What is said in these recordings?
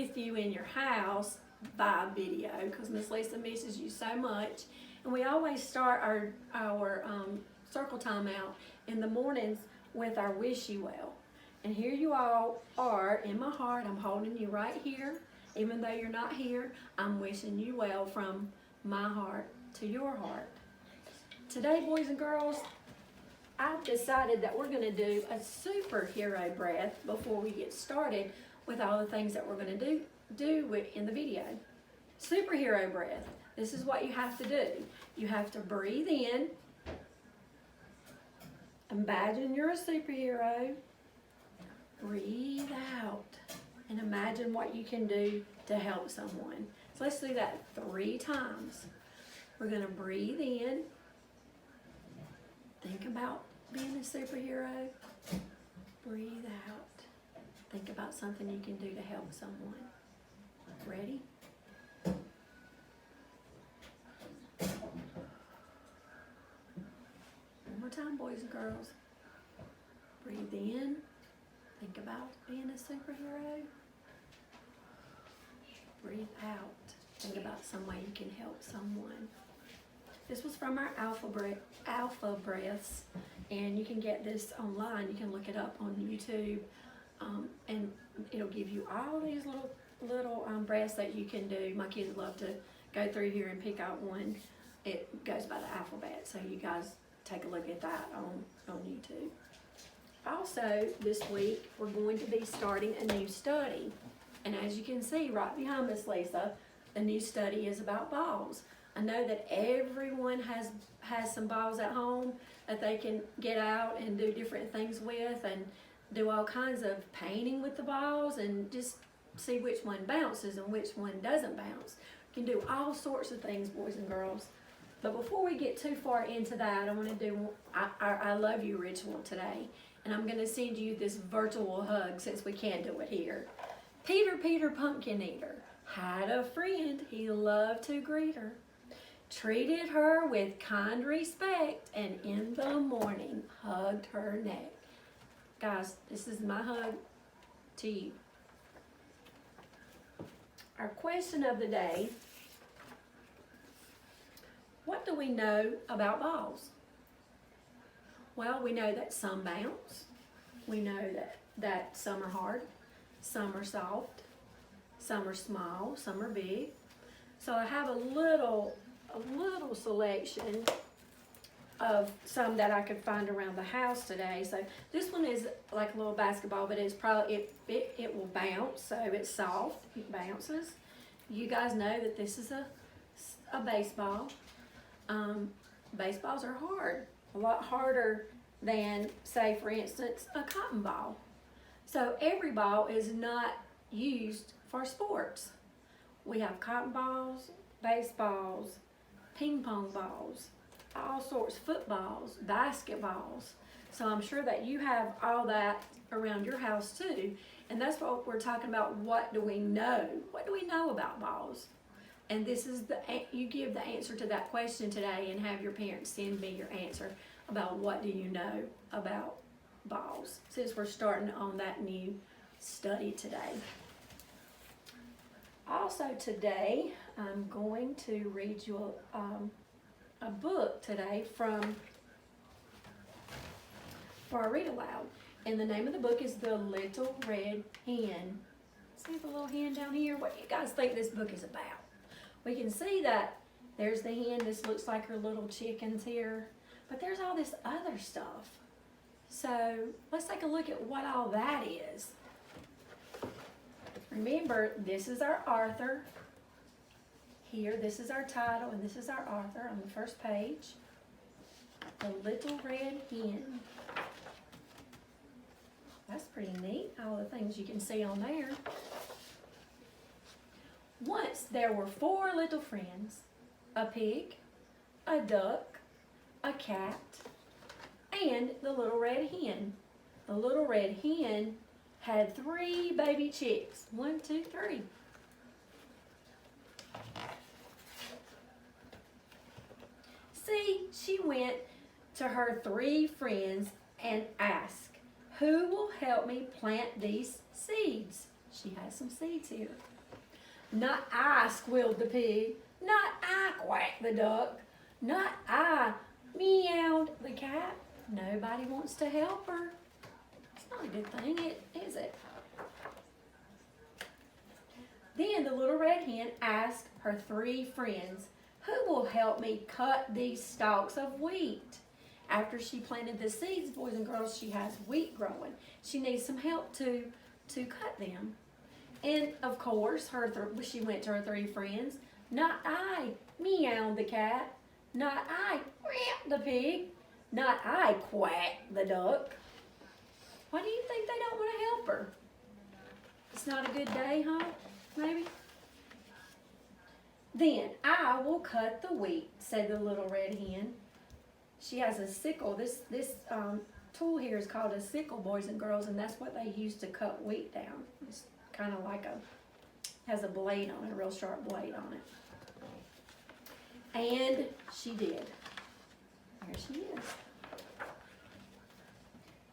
with you in your house by video because Miss Lisa misses you so much. And we always start our circle time out in the mornings with our wish you well. And here you all are in my heart. I'm holding you right here. Even though you're not here, I'm wishing you well from my heart to your heart. Today, boys and girls, I've decided that we're going to do a superhero breath before we get started with all the things that we're going to do in the video. Superhero breath. This is what you have to do. You have to breathe in. Imagine you're a superhero. Breathe out. And imagine what you can do to help someone. So let's do that 3 times. We're going to breathe in. Think about being a superhero. Breathe out. Think about something you can do to help someone. Ready? One more time, boys and girls. Breathe in. Think about being a superhero. Breathe out. Think about some way you can help someone. This was from our Alpha Breaths, and you can get this online. You can look it up on YouTube, and it'll give you all these little breaths that you can do. My kids love to go through here and pick out one. It goes by the alphabet, so you guys take a look at that on YouTube. Also, this week, we're going to be starting a new study. And as you can see right behind Miss Lisa, the new study is about balls. I know that everyone has some balls at home that they can get out and do different things with and do all kinds of painting with the balls and just see which one bounces and which one doesn't bounce. You can do all sorts of things, boys and girls. But before we get too far into that, I want to do our I love you ritual today. And I'm going to send you this virtual hug since we can't do it here. Peter, Peter, pumpkin eater, had a friend he loved to greet her. Treated her with kind respect and in the morning hugged her neck. Guys, this is my hug to you. Our question of the day: what do we know about balls? Well, we know that some bounce. We know that some are hard, some are soft, some are small, some are big. So I have a little selection of some that I could find around the house today. So this one is like a little basketball, but it's probably it will bounce, so it's soft, it bounces. You guys know that this is a baseball. Baseballs are hard, a lot harder than, say for instance, a cotton ball. So every ball is not used for sports. We have cotton balls, baseballs, ping pong balls, all sorts, footballs, basketballs. So I'm sure that you have all that around your house too. And that's what we're talking about. What do we know? What do we know about balls? And this is you give the answer to that question today and have your parents send me your answer about what do you know about balls, since we're starting on that new study today. Also today, I'm going to read you a book today for a read aloud. And the name of the book is The Little Red Hen. See the little hen down here? What do you guys think this book is about? We can see that there's the hen. This looks like her little chickens here. But there's all this other stuff. So let's take a look at what all that is. Remember, this is our author. Here, this is our title, and this is our author on the first page. The Little Red Hen. That's pretty neat, all the things you can see on there. Once there were 4 little friends, a pig, a duck, a cat, and the little red hen. The little red hen had 3 baby chicks. 1, 2, 3. See, she went to her 3 friends and asked, "Who will help me plant these seeds?" She has some seeds here. Not I, squealed the pig. Not I, quacked the duck. Not I, meowed the cat. Nobody wants to help her. It's not a good thing, is it? Then the little red hen asked her 3 friends, who will help me cut these stalks of wheat? After she planted the seeds, boys and girls, she has wheat growing. She needs some help to cut them. And of course, she went to her 3 friends. Not I, meowed the cat. Not I, quacked the pig. Not I, quacked the duck. Why do you think they don't want to help her? It's not a good day, huh? Maybe? Then I will cut the wheat, said the little red hen. She has a sickle. This tool here is called a sickle, boys and girls, and that's what they use to cut wheat down. It's kind of like has a blade on it, a real sharp blade on it. And she did. There she is.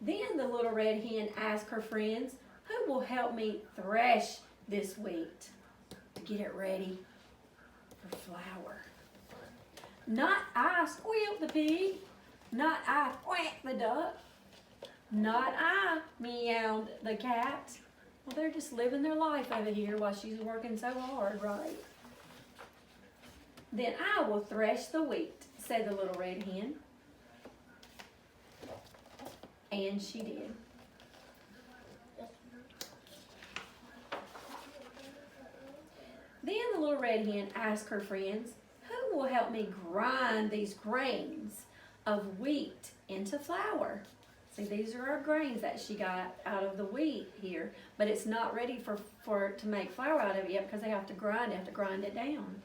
Then the little red hen asked her friends, who will help me thresh this wheat to get it ready for flour? Not I, squealed the pig. Not I, quacked the duck. Not I, meowed the cat. Well, they're just living their life over here while she's working so hard, right? Then I will thresh the wheat, said the little red hen. And she did. Then the little red hen asked her friends, who will help me grind these grains of wheat into flour? See, these are our grains that she got out of the wheat here, but it's not ready to make flour out of it yet because they have to grind it down.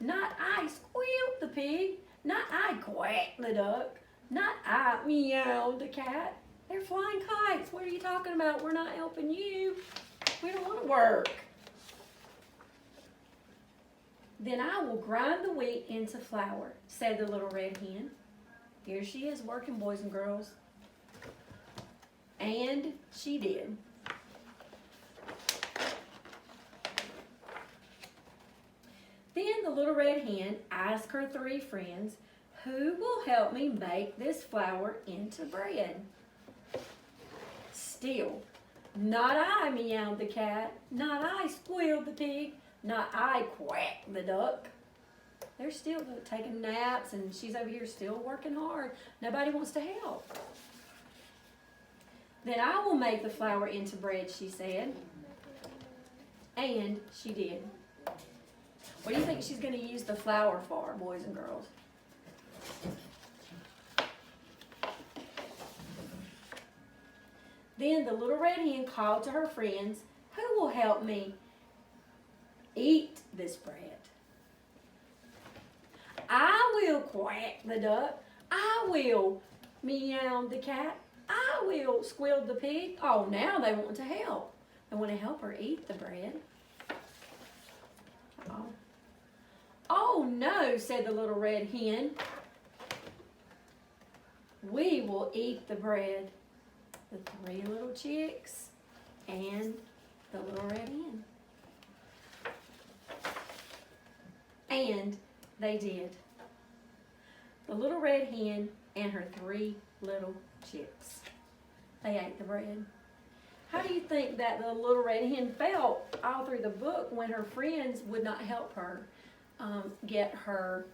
Not I, squealed the pig. Not I, quacked the duck. Not I, meowed the cat. They're flying kites. What are you talking about? We're not helping you. We don't want to work. Then I will grind the wheat into flour, said the little red hen. Here she is working, boys and girls. And she did. Then the little red hen asked her 3 friends, who will help me make this flour into bread? Still, not I, meowed the cat. Not I, squealed the pig. Not I, quacked the duck. They're still taking naps, and she's over here still working hard. Nobody wants to help. Then I will make the flour into bread, she said. And she did. What do you think she's going to use the flour for, boys and girls? Then the little red hen called to her friends, who will help me eat this bread? I will, quack the duck. I will, meow the cat. I will, squealed the pig. Oh, now they want to help. They want to help her eat the bread. Uh-oh. Oh no, said the little red hen. We will eat the bread. The 3 little chicks and the little red hen. And they did. The little red hen and her 3 little chicks. They ate the bread. How do you think that the little red hen felt all through the book when her friends would not help her get her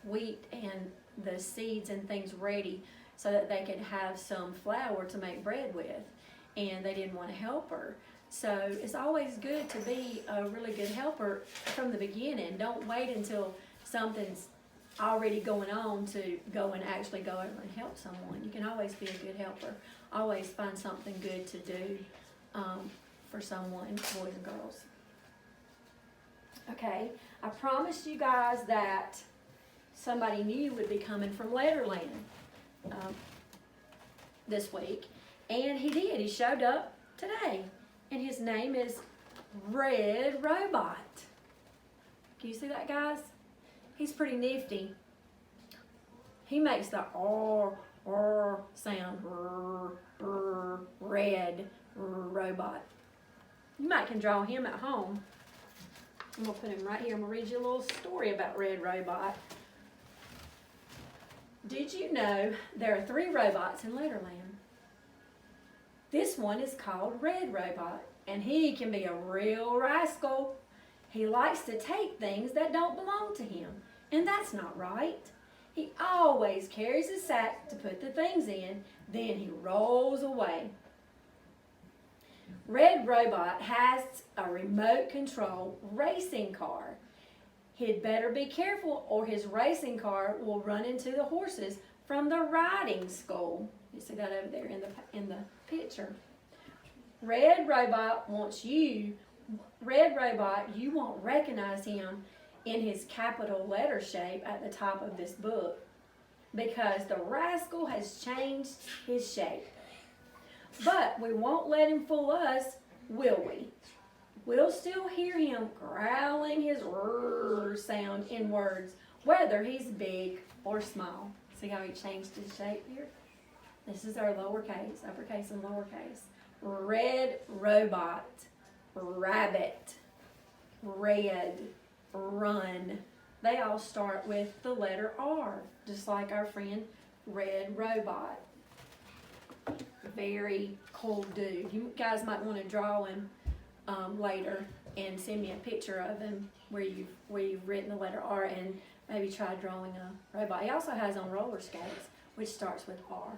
wheat and the seeds and things ready so that they could have some flour to make bread with? And they didn't want to help her. So it's always good to be a really good helper from the beginning. Don't wait until something's already going on to go and actually go over and help someone. You can always be a good helper. Always find something good to do for someone, boys and girls. Okay, I promised you guys that somebody new would be coming from Letterland this week. And he did. He showed up today. And his name is Red Robot. Can you see that, guys? He's pretty nifty. He makes the R sound. Red robot. You might can draw him at home. I'm gonna put him right here. I'm gonna read you a little story about Red Robot. Did you know there are 3 robots in Letterland? This one is called Red Robot, and he can be a real rascal. He likes to take things that don't belong to him, and that's not right. He always carries a sack to put the things in, then he rolls away. Red Robot has a remote control racing car. He'd better be careful or his racing car will run into the horses from the riding school. You see that over there in the picture. Red Robot, you won't recognize him in his capital letter shape at the top of this book because the rascal has changed his shape. But we won't let him fool us, will we? We'll still hear him growling his rrr sound in words, whether he's big or small. See how he changed his shape here? This is our lowercase, uppercase and lowercase. Red Robot, rabbit, red, run. They all start with the letter R, just like our friend Red Robot. Very cool dude. You guys might want to draw him later and send me a picture of him where you've written the letter R and maybe try drawing a robot. He also has on roller skates, which starts with R.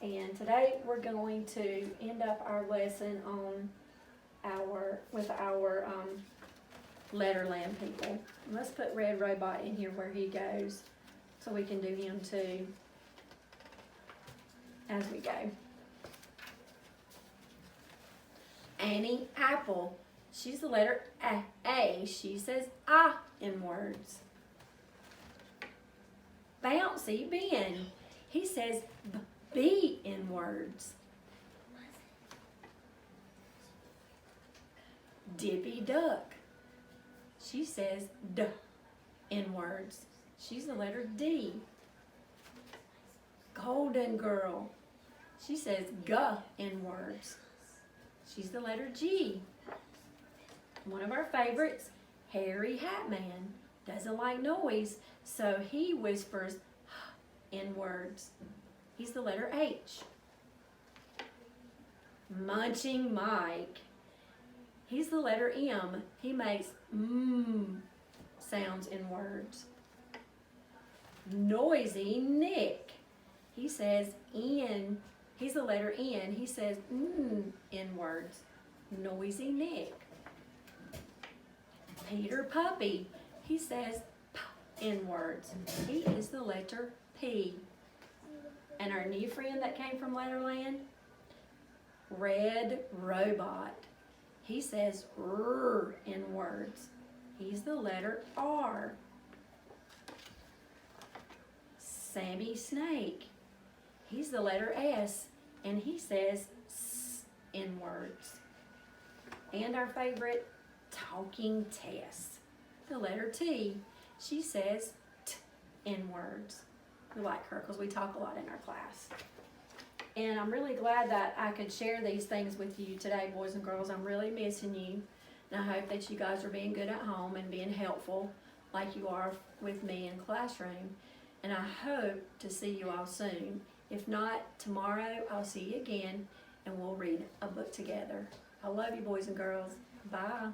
And today we're going to end up our lesson on with our Letterland people. Let's put Red Robot in here where he goes so we can do him too as we go. Annie Apple. She's the letter A. She says ah in words. Bouncy Ben. He says B in words. Dippy Duck. She says D in words. She's the letter D. Golden Girl. She says G in words. She's the letter G. One of our favorites, Harry Hatman, doesn't like noise, so he whispers in words. He's the letter H. Munching Mike. He's the letter M. He makes sounds in words. Noisy Nick. He says N. He's the letter N. He says in words. Noisy Nick. Peter Puppy. He says P in words. He is the letter P. And our new friend that came from Letterland, Red Robot. He says R in words. He's the letter R. Sammy Snake. He's the letter S, and he says S in words. And our favorite, Talking Tess, the letter T. She says T in words. We like her because we talk a lot in our class. And I'm really glad that I could share these things with you today, boys and girls. I'm really missing you. And I hope that you guys are being good at home and being helpful like you are with me in classroom. And I hope to see you all soon. If not, tomorrow I'll see you again and we'll read a book together. I love you, boys and girls. Bye.